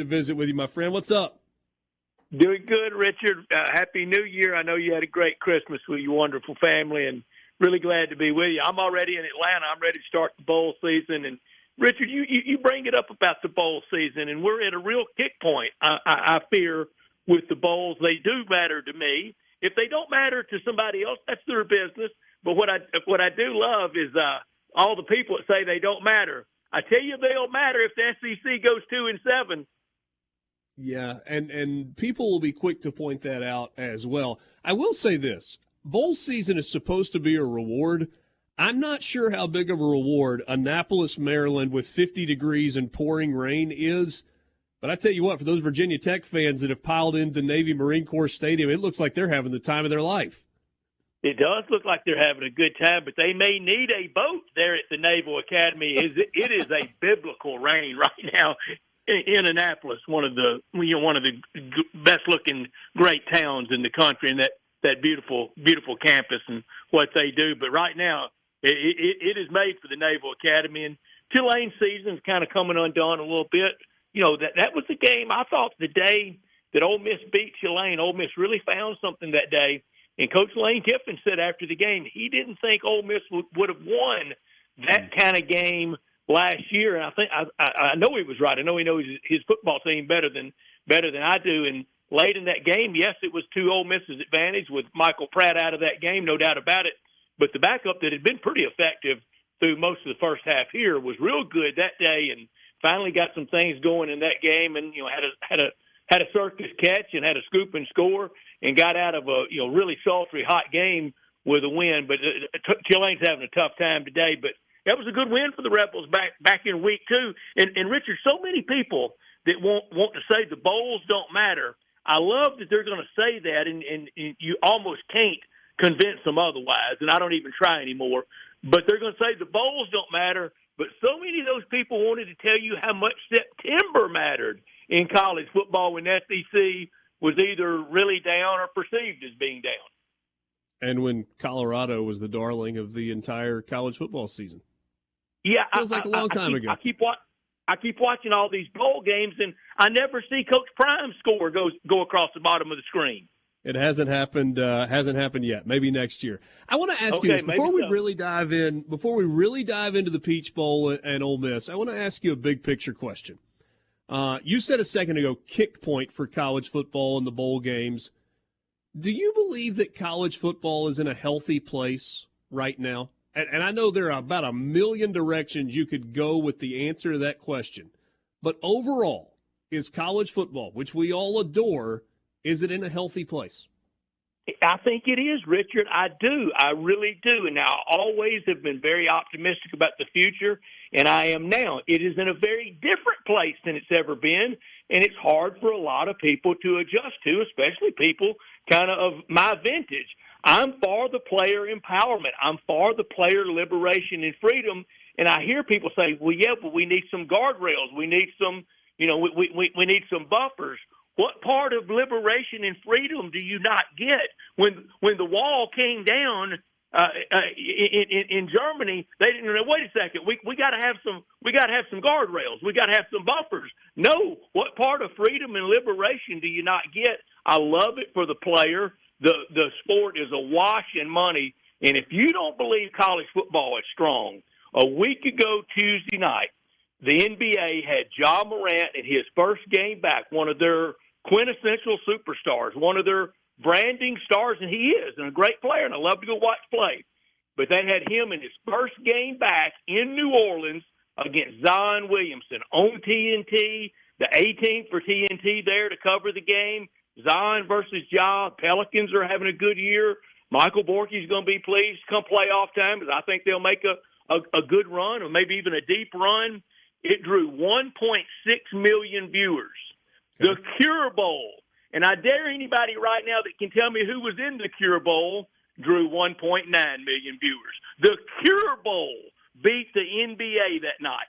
to visit with you, my friend. What's up? Doing good, Richard. Happy New Year. I know you had a great Christmas with your wonderful family, and really glad to be with you. I'm already in Atlanta. I'm ready to start the bowl season. And, Richard, you bring it up about the bowl season, and we're at a real kick point, I fear, with the bowls. They do matter to me. If they don't matter to somebody else, that's their business. But what I do love is all the people that say they don't matter. I tell you, they'll matter if the SEC goes 2-7. Yeah, and people will be quick to point that out as well. I will say this. Bowl season is supposed to be a reward. I'm not sure how big of a reward Annapolis, Maryland, with 50 degrees and pouring rain is. But I tell you what, for those Virginia Tech fans that have piled into Navy Marine Corps Stadium, it looks like they're having the time of their life. It does look like they're having a good time, but they may need a boat there at the Naval Academy. It is a biblical rain right now in Annapolis, one of the best looking great towns in the country, and that beautiful campus and what they do. But right now, it is made for the Naval Academy, and Tulane's season is kind of coming undone a little bit. You know, that was the game. I thought the day that Ole Miss beat Tulane, Ole Miss really found something that day. And Coach Lane Kiffin said after the game he didn't think Ole Miss would have won that kind of game last year. And I know he was right. I know he knows his football team better than I do. And late in that game, yes, it was to Ole Miss's advantage with Michael Pratt out of that game, no doubt about it. But the backup that had been pretty effective through most of the first half here was real good that day, and finally got some things going in that game, and had a circus catch and had a scoop and score, and got out of a really sultry hot game with a win. But Tulane's having a tough time today. But that was a good win for the Rebels back in week 2. And Richard, so many people that want to say the bowls don't matter. I love that they're going to say that, and you almost can't convince them otherwise. And I don't even try anymore. But they're going to say the bowls don't matter. But so many of those people wanted to tell you how much September mattered in college football when the SEC was either really down or perceived as being down. And when Colorado was the darling of the entire college football season. Yeah, feels like a long time ago. I keep watching all these bowl games, and I never see Coach Prime's score go across the bottom of the screen. It hasn't happened yet. Maybe next year. I want to ask you this before we really dive into the Peach Bowl and Ole Miss. I want to ask you a big picture question. You said a second ago, kick point for college football in the bowl games. Do you believe that college football is in a healthy place right now? And I know there are about a million directions you could go with the answer to that question. But overall, is college football, which we all adore, is it in a healthy place? I think it is, Richard. I do. I really do. And I always have been very optimistic about the future, and I am now. It is in a very different place than it's ever been, and it's hard for a lot of people to adjust to, especially people kind of my vintage. I'm for the player empowerment. I'm for the player liberation and freedom, and I hear people say, well, yeah, but we need some guardrails. We need some, we need some buffers. What part of liberation and freedom do you not get? When the wall came down in Germany, they didn't know. Wait a second, we got to have some guardrails. We got to have some buffers. No, what part of freedom and liberation do you not get? I love it for the player. The sport is awash in money, and if you don't believe college football is strong, a week ago Tuesday night, the NBA had Ja Morant in his first game back, one of their quintessential superstars, one of their branding stars, and he is, and a great player, and I love to go watch play. But they had him in his first game back in New Orleans against Zion Williamson on TNT, the 18th for TNT there to cover the game. Zion versus Ja. Pelicans are having a good year. Michael Borky's going to be pleased come playoff time because I think they'll make a good run or maybe even a deep run. It drew 1.6 million viewers. The Cure Bowl, and I dare anybody right now that can tell me who was in the Cure Bowl, drew 1.9 million viewers. The Cure Bowl beat the NBA that night.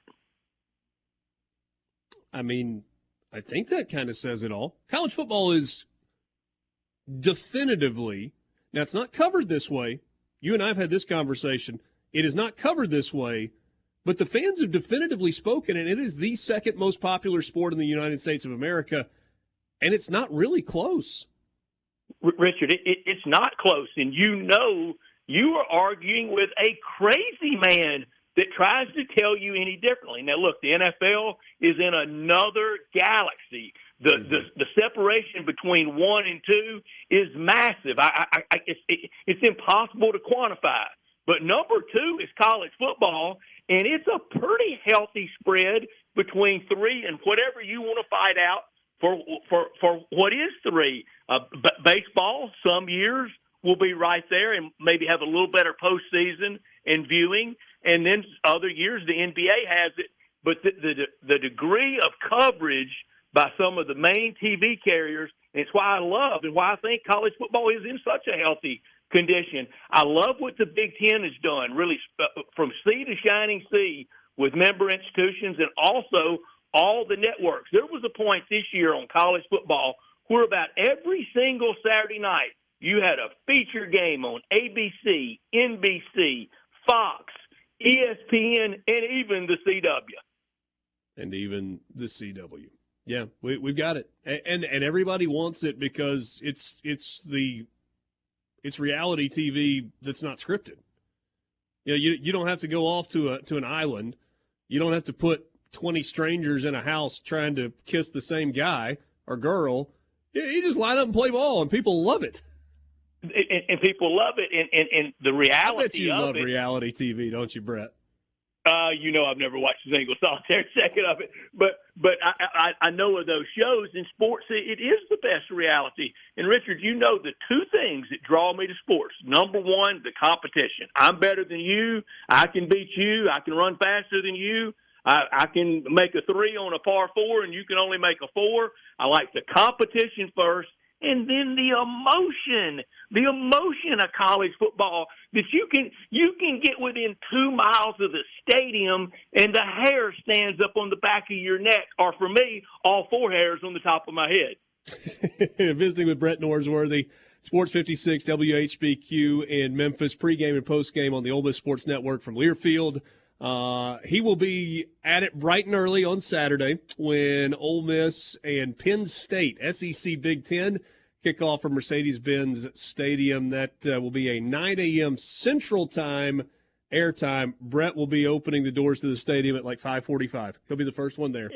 I mean, I think that kind of says it all. College football is definitively, now it's not covered this way. You and I have had this conversation. It is not covered this way, But the fans have definitively spoken, and it is the second most popular sport in the United States of America, and it's not really close. Richard, it's not close, and you are arguing with a crazy man that tries to tell you any differently. Now, look, the NFL is in another galaxy. The separation between 1 and 2 is massive. It's impossible to quantify. But number 2 is college football, and it's a pretty healthy spread between 3 and whatever you want to fight out for what is 3. Baseball, some years, will be right there and maybe have a little better postseason and viewing. And then other years, the NBA has it. But the degree of coverage by some of the main TV carriers, and it's why I love and why I think college football is in such a healthy condition. I love what the Big Ten has done, really from sea to shining sea with member institutions and also all the networks. There was a point this year on college football where about every single Saturday night you had a feature game on ABC, NBC, Fox, ESPN, and even the CW. Yeah, we've got it, and everybody wants it because it's reality TV that's not scripted. You know, you don't have to go off to an island. You don't have to put 20 strangers in a house trying to kiss the same guy or girl. You just line up and play ball, and people love it. And people love it, and the reality. I bet you love reality TV, don't you, Brett? I've never watched a single solitary second of it, but I know of those shows in sports. It is the best reality. And Richard, you know the 2 things that draw me to sports. Number 1, the competition. I'm better than you. I can beat you. I can run faster than you. I can make a 3 on a par 4, and you can only make a 4. I like the competition first. And then the emotion of college football that you can get within 2 miles of the stadium and the hair stands up on the back of your neck, or for me, all 4 hairs on the top of my head. Visiting with Brett Norsworthy, Sports56, WHBQ in Memphis, pregame and postgame on the Ole Miss Sports Network from Learfield. He will be at it bright and early on Saturday when Ole Miss and Penn State, SEC Big Ten, kick off from Mercedes-Benz Stadium. That will be a 9 a.m. Central Time airtime. Brett will be opening the doors to the stadium at like 5:45. He'll be the first one there.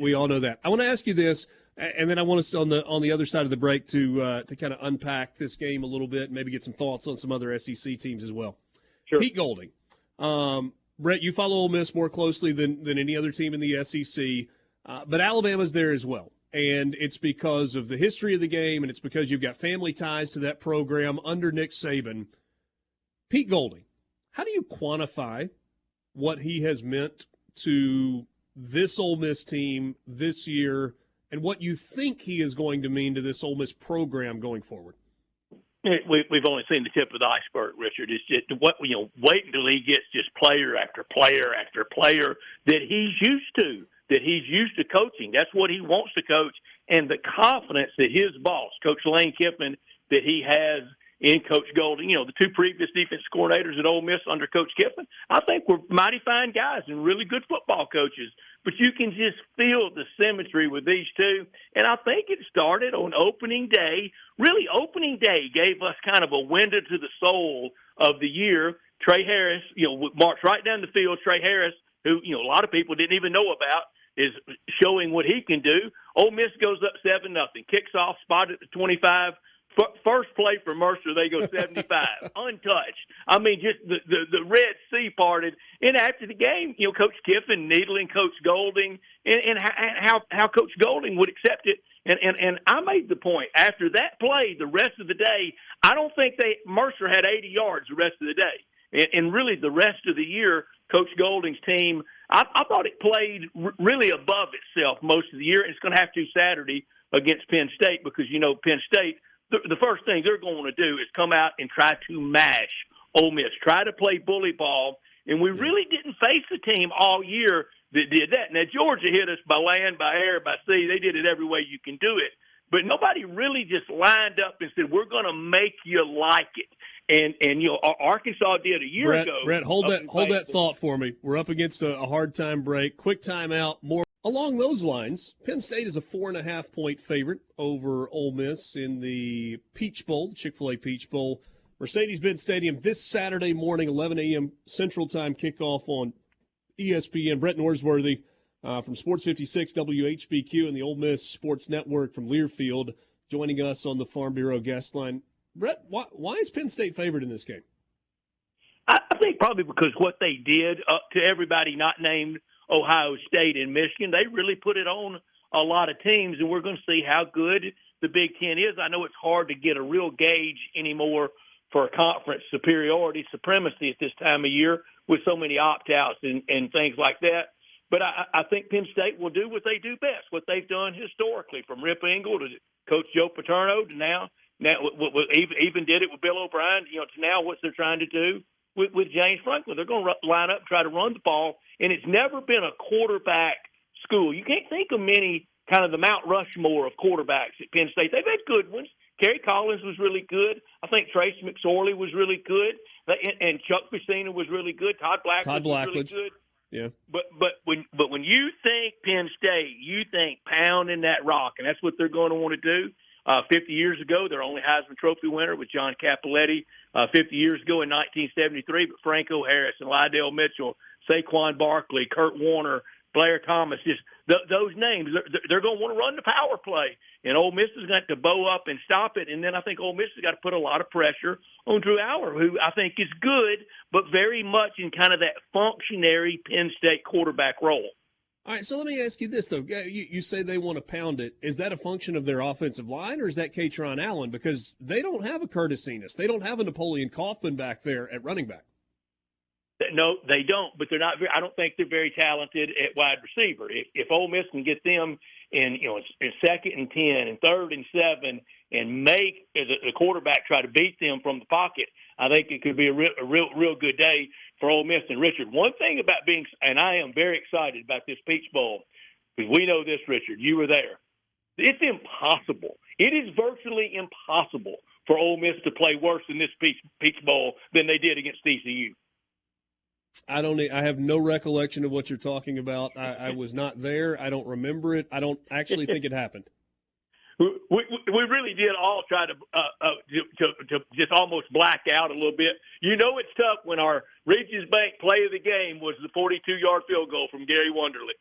We all know that. I want to ask you this, and then I want us on the other side of the break to kind of unpack this game a little bit and maybe get some thoughts on some other SEC teams as well. Sure. Pete Golding. Brett, you follow Ole Miss more closely than any other team in the SEC, but Alabama's there as well. And it's because of the history of the game, and it's because you've got family ties to that program under Nick Saban. Pete Golding, how do you quantify what he has meant to this Ole Miss team this year and what you think he is going to mean to this Ole Miss program going forward? We've only seen the tip of the iceberg, Richard. It's just wait until he gets just player after player after player that he's used to coaching. That's what he wants to coach, and the confidence that his boss, Coach Lane Kiffin, that he has in Coach Golding. The 2 previous defense coordinators at Ole Miss under Coach Kiffin, I think were mighty fine guys and really good football coaches. But you can just feel the symmetry with these 2. And I think it started on opening day. Really, opening day gave us kind of a window to the soul of the year. Trey Harris, marched right down the field. Trey Harris, who, a lot of people didn't even know about, is showing what he can do. Ole Miss goes up 7-0, kicks off, spotted at the 25. First play for Mercer, they go 75, untouched. I mean, just the Red Sea parted. And after the game, Coach Kiffin needling Coach Golding and how Coach Golding would accept it. And I made the point, after that play, the rest of the day, I don't think Mercer had 80 yards the rest of the day. And really the rest of the year, Coach Golding's team, I thought it played really above itself most of the year. And it's going to have to Saturday against Penn State because, Penn State, the first thing they're going to do is come out and try to mash Ole Miss, try to play bully ball. And we really didn't face a team all year that did that. Now, Georgia hit us by land, by air, by sea. They did it every way you can do it. But nobody really just lined up and said, we're going to make you like it. And Arkansas did a year ago. Brett, hold that thought for me. We're up against a hard time break. Quick timeout. More along those lines. Penn State is a 4.5-point favorite over Ole Miss in the Peach Bowl, the Chick-fil-A Peach Bowl. Mercedes-Benz Stadium this Saturday morning, 11 a.m. Central Time kickoff on ESPN. Brett Norsworthy from Sports56, WHBQ, and the Ole Miss Sports Network from Learfield joining us on the Farm Bureau guest line. Brett, why is Penn State favored in this game? I think probably because what they did to everybody not named Ohio State and Michigan, they really put it on a lot of teams, and we're going to see how good the Big Ten is. I know it's hard to get a real gauge anymore for a conference superiority, supremacy at this time of year with so many opt-outs and things like that. But I think Penn State will do what they do best, what they've done historically, from Rip Engel to Coach Joe Paterno to now even did it with Bill O'Brien, to now what they're trying to do with James Franklin. They're going to line up and try to run the ball, and it's never been a quarterback school. You can't think of many kind of the Mount Rushmore of quarterbacks at Penn State. They've had good ones. Kerry Collins was really good. I think Trace McSorley was really good, and Chuck Pacino was really good. Todd Blackledge was really good. Yeah. But when you think Penn State, you think pounding that rock, and that's what they're going to want to do. 50 years ago, their only Heisman Trophy winner was John Cappelletti. 50 years ago in 1973, but Franco Harris and Lydell Mitchell, Saquon Barkley, Kurt Warner, Blair Thomas, just those names, they're going to want to run the power play. And Ole Miss is going to have to bow up and stop it. And then I think Ole Miss has got to put a lot of pressure on Drew Allar, who I think is good, but very much in kind of that functionary Penn State quarterback role. All right, so let me ask you this, though. You say they want to pound it. Is that a function of their offensive line, or is that Katron Allen? Because they don't have a Curtis Enos. They don't have a Napoleon Kaufman back there at running back. No, they don't, but they're not. I don't think they're very talented at wide receiver. If Ole Miss can get them in 2nd and 10 and 3rd and 7 and make the quarterback try to beat them from the pocket, I think it could be a real good day for Ole Miss. And Richard, one thing about and I am very excited about this Peach Bowl, because we know this, Richard, you were there. It's impossible. It is virtually impossible for Ole Miss to play worse in this Peach Bowl than they did against TCU. I have no recollection of what you're talking about. I was not there. I don't remember it. I don't actually think it happened. We really did all try to just almost black out a little bit. It's tough when our Regions Bank play of the game was the 42-yard field goal from Gary Wonderly.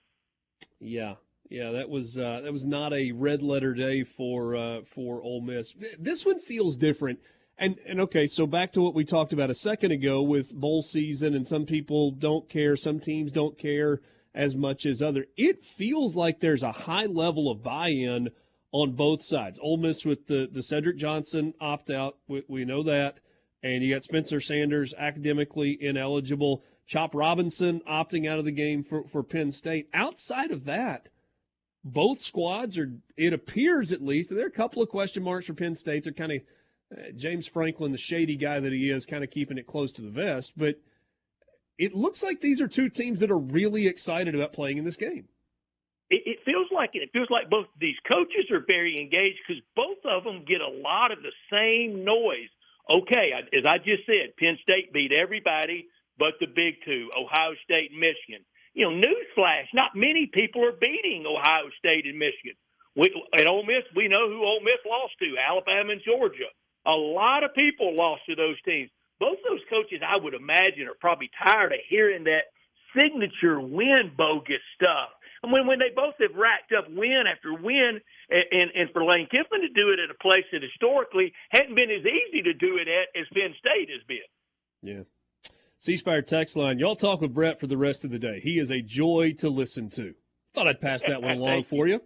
Yeah, that was not a red letter day for Ole Miss. This one feels different. And okay, so back to what we talked about a second ago with bowl season, and some people don't care, some teams don't care as much as others. It feels like there's a high level of buy-in on both sides. Ole Miss with the Cedric Johnson opt-out, we know that, and you got Spencer Sanders academically ineligible, Chop Robinson opting out of the game for Penn State. Outside of that, both squads are, it appears at least, and there are a couple of question marks for Penn State. They're kind of James Franklin, the shady guy that he is, kind of keeping it close to the vest. But it looks like these are two teams that are really excited about playing in this game. It feels like it. It feels like both of these coaches are very engaged because both of them get a lot of the same noise. Okay, as I just said, Penn State beat everybody but the big two, Ohio State and Michigan. Newsflash, not many people are beating Ohio State and Michigan. At Ole Miss, we know who Ole Miss lost to, Alabama and Georgia. A lot of people lost to those teams. Both those coaches, I would imagine, are probably tired of hearing that signature win bogus stuff. And when they both have racked up win after win, and for Lane Kiffin to do it at a place that historically hadn't been as easy to do it at as Penn State has been. Yeah. C-Spire text line, y'all talk with Brett for the rest of the day. He is a joy to listen to. Thought I'd pass that one along for you.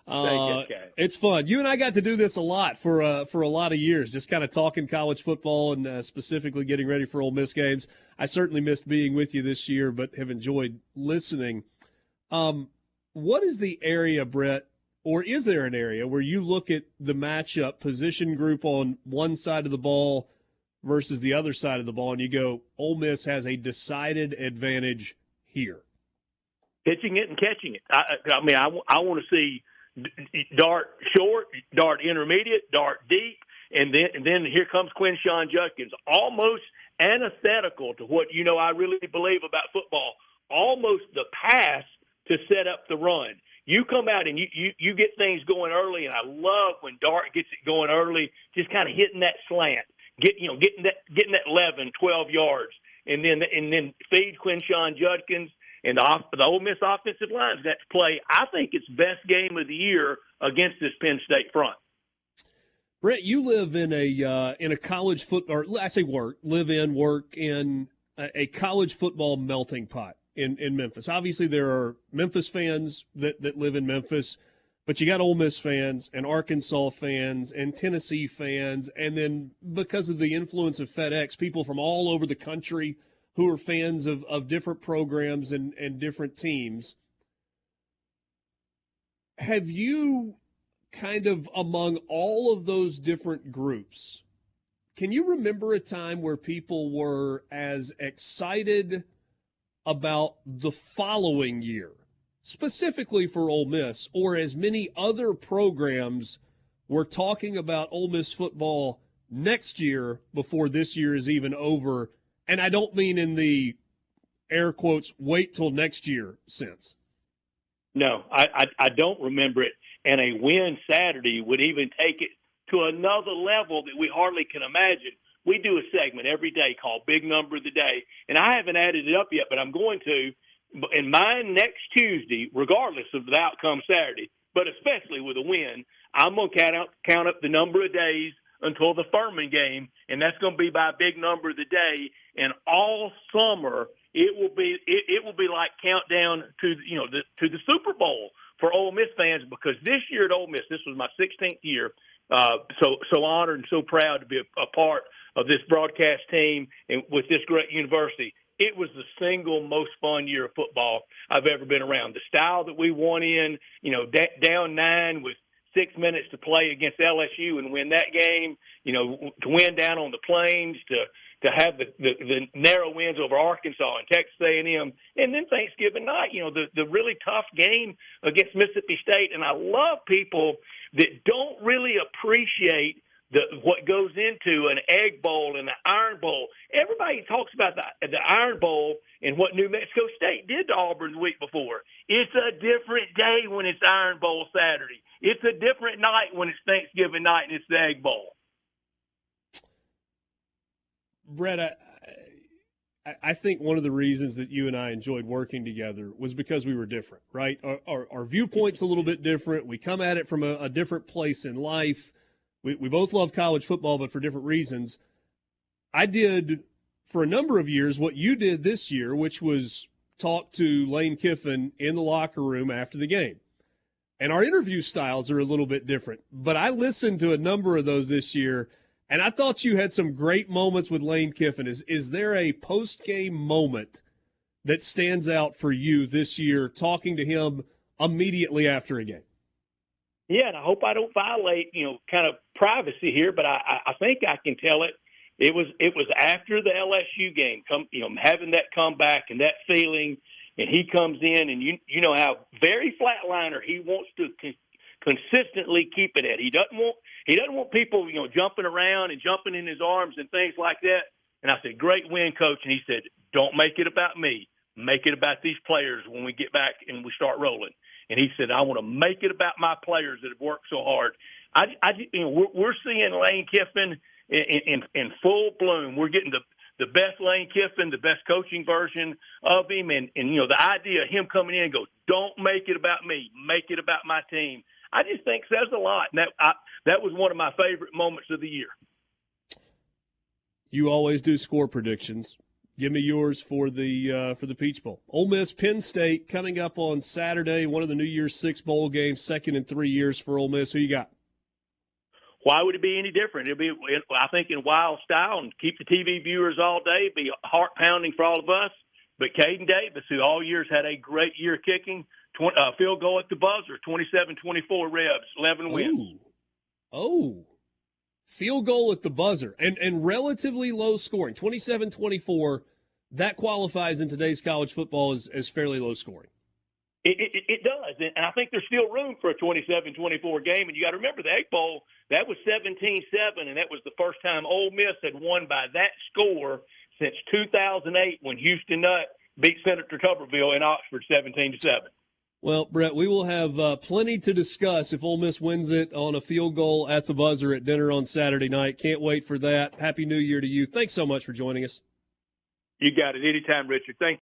It's fun. You and I got to do this a lot for a lot of years, just kind of talking college football and specifically getting ready for Ole Miss games. I certainly missed being with you this year, but have enjoyed listening. What is the area, Brett, or is there an area where you look at the matchup position group on one side of the ball versus the other side of the ball, and you go, Ole Miss has a decided advantage here? Pitching it and catching it. I want to see dart short, dart intermediate, dart deep. And then here comes Quinshawn Judkins, almost antithetical to what I really believe about football, almost the pass to set up the run. You come out and you get things going early, and I love when Dart gets it going early, just kind of hitting that slant, getting that 11, 12 yards, and then feed Quinshawn Judkins. And the Ole Miss offensive line's got to play, I think, its best game of the year against this Penn State front. Brett, you live in a college football, or I say work in a college football melting pot in Memphis. Obviously, there are Memphis fans that live in Memphis, but you got Ole Miss fans and Arkansas fans and Tennessee fans, and then because of the influence of FedEx, people from all over the country who are fans of different programs and different teams. Have you kind of among all of those different groups, can you remember a time where people were as excited about the following year, specifically for Ole Miss, or as many other programs were talking about Ole Miss football next year before this year is even over? And I don't mean in the air quotes, wait till next year sense. No, I don't remember it. And a win Saturday would even take it to another level that we hardly can imagine. We do a segment every day called Big Number of the Day, and I haven't added it up yet, but I'm going to. In mine next Tuesday, regardless of the outcome Saturday, but especially with a win, I'm going to count up the number of days until the Furman game, and that's going to be by Big Number of the Day. And all summer, it will be like countdown to the Super Bowl for Ole Miss fans, because this year at Ole Miss, this was my 16th year. So honored and so proud to be a part of this broadcast team and with this great university. It was the single most fun year of football I've ever been around. The style that we won in, down 9 with 6 minutes to play against LSU and win that game, to win down on the Plains, to have the narrow wins over Arkansas and Texas A&M, and then Thanksgiving night, the really tough game against Mississippi State. And I love people that don't really appreciate what goes into an Egg Bowl and the Iron Bowl. Everybody talks about the Iron Bowl and what New Mexico State did to Auburn the week before. It's a different day when it's Iron Bowl Saturday. It's a different night when it's Thanksgiving night and it's the Egg Bowl. Brett, I think one of the reasons that you and I enjoyed working together was because we were different, right? Our viewpoint's a little bit different. We come at it from a different place in life. We both love college football, but for different reasons. I did, for a number of years, what you did this year, which was talk to Lane Kiffin in the locker room after the game. And our interview styles are a little bit different. But I listened to a number of those this year, and I thought you had some great moments with Lane Kiffin. Is there a post-game moment that stands out for you this year, talking to him immediately after a game? Yeah, and I hope I don't violate, kind of privacy here, but I think I can tell it. It was after the LSU game, having that comeback and that feeling, and he comes in, and you know how very flatliner he wants to consistently keep it at. He doesn't want people, jumping around and jumping in his arms and things like that. And I said, great win, Coach. And he said, don't make it about me. Make it about these players when we get back and we start rolling. And he said, I want to make it about my players that have worked so hard. We're seeing Lane Kiffin in full bloom. We're getting the best Lane Kiffin, the best coaching version of him. And the idea of him coming in and go, don't make it about me, make it about my team, I just think says a lot. And that was one of my favorite moments of the year. You always do score predictions. Give me yours for the Peach Bowl. Ole Miss, Penn State coming up on Saturday, one of the New Year's Six bowl games, second in 3 years for Ole Miss. Who you got? Why would it be any different? It'll be, I think, in wild style and keep the TV viewers all day, be heart-pounding for all of us. But Caden Davis, who all years had a great year kicking, field goal at the buzzer, 27-24 Rebs, 11 wins. Oh, field goal at the buzzer, and relatively low scoring, 27-24. That qualifies in today's college football as fairly low scoring. It does, and I think there's still room for a 27-24 game. And you got to remember the Egg Bowl, that was 17-7, and that was the first time Ole Miss had won by that score since 2008 when Houston Nutt beat Senator Tuberville in Oxford 17-7. Well, Brett, we will have plenty to discuss if Ole Miss wins it on a field goal at the buzzer at dinner on Saturday night. Can't wait for that. Happy New Year to you. Thanks so much for joining us. You got it. Anytime, Richard. Thank you.